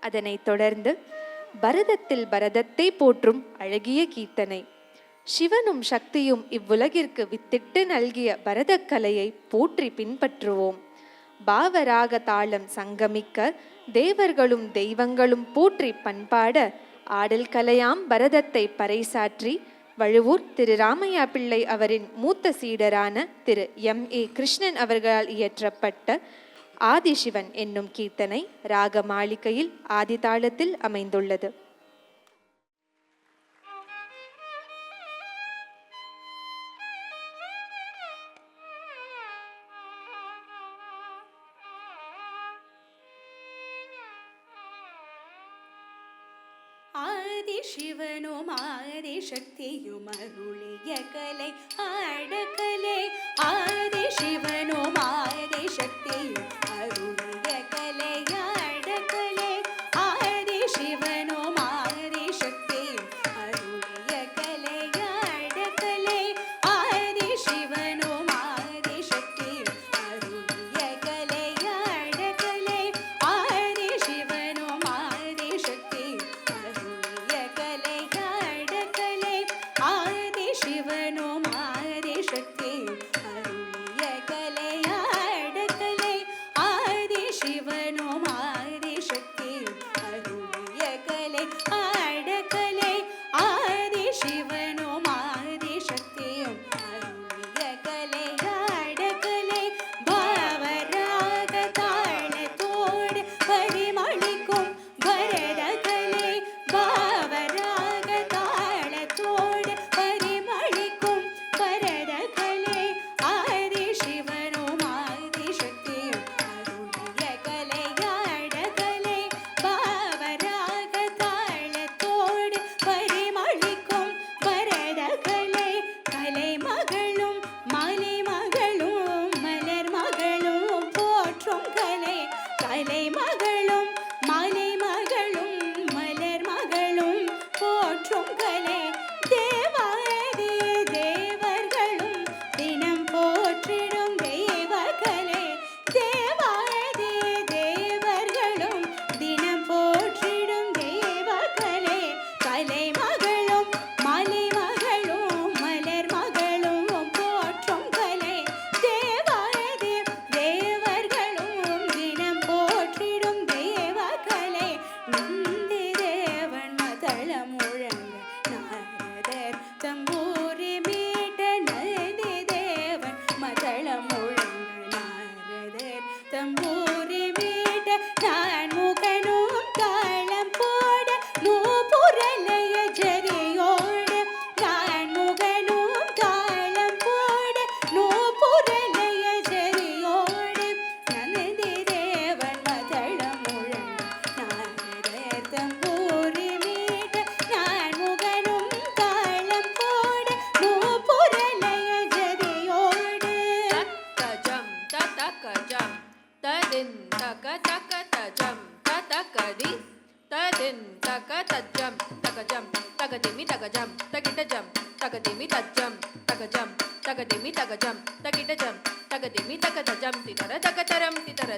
அதனைத் தொடர்ந்து பரதத்தில் பரதத்தை போற்றும் அழகிய கீர்த்தனை. சிவனும் சக்தியும் இவ்வுலகிற்கு வித்திட்டு நல்கிய பரதக்கலையை போற்றி பின்பற்றுவோம். பாவராக தாளம் சங்கமிக்க தேவர்களும் தெய்வங்களும் போற்றி பண்பாட ஆடல் கலையாம் பரதத்தை பறைசாற்றி வழுவூர் திரு ராமையா பிள்ளை அவரின் மூத்த சீடரான திரு M.A. கிருஷ்ணன் அவர்களால் இயற்றப்பட்ட ஆதிசிவன் என்னும் கீர்த்தனை ராக மாளிகையில் ஆதிதாளத்தில் அமைந்துள்ளது. ஆதிசிவனும் ஆதிசக்தியும் அருளிய கலை ஆடக்கலை. ஆதிசிவனும் ஆதிசக்தியும் அருளிய கலை ஆடக்கலை. ஆதிசிவனும் ஆதிசக்தியும் அருளிய கலை ஆடக்கலை. ஆதிசிவனும் ஆதிசக்தியும் அருளிய கலை ஆடக்கலை. ஆதிசிவனும் ஆதிசக்தியும் சிவனும் ஆதிசக்தி அருளிய கலையாடக்கலை. ஆதி சிவனும் ஆதிசக்தி அருளிய கலை ஆடக்கலை. ஆதி சிவனும் ஆதிசக்தியும் அருளிய கலையாடக்கலை. பாவராக தாளத்தோடு பரிமளிக்கும் பரதக்கலை. பாவராக தாளத்தோடு பரிமளிக்கும் பரதக்கலை. ஆதிசிவனும் ஆதிசக்தியும் அருளிய கலையாடக்கலை. பாவராக தாளத்தோடு பரிமளிக்கும் பரதக்கலை. கலைமகளும் மலைமகளும் மலர் மகளும் போற்றும் கலை. கலைமகளும் மலைமகளும் மலர் மகளும் போற்றும் கலை. தேவாதி தேவர்களும் தினம் போற்றிடும் தெய்வக்கலை. தேவாதி தேவர்களும் தினம் போற்றிடும் தெய்வக்கலை. கலைமகளும் மலைமகளும் மலர் மகளும் போற்றும் கலை. தேவாதி தேவர்களும் தினம் போற்றிடும் தெய்வக்கலை. நந்தி தேவன் மதளம் முழங்க நாரதர் தம்பூரி மீட்ட. நந்தி தேவன் மதளம் முழங்க நாரதர் தம்பூரி மீட்ட. நான் முகனும் தாளம் போட நூபுரலய ஜரியோடு. நான் முகனும் தாளம் போட நூபுரலய ஜரியோடு. நந்தி தேவன் மதளம் முழங்க நாரதர் தம்பூரி மீட்ட. நான் முகனும் தாளம் போட நூபுரலய ஜரியோடு. தஜம் ததகஜம் ததின் தக தக தஜம் ததகதி ததின் தக தஜம் தகஜம் தகதிமி தகஜம் தகிடஜம் தகதிமி தஜம் தகஜம் தகதிமி தகஜம் தகிடஜம் தகதிமி தகதஜம் திதர தகதரம் திதர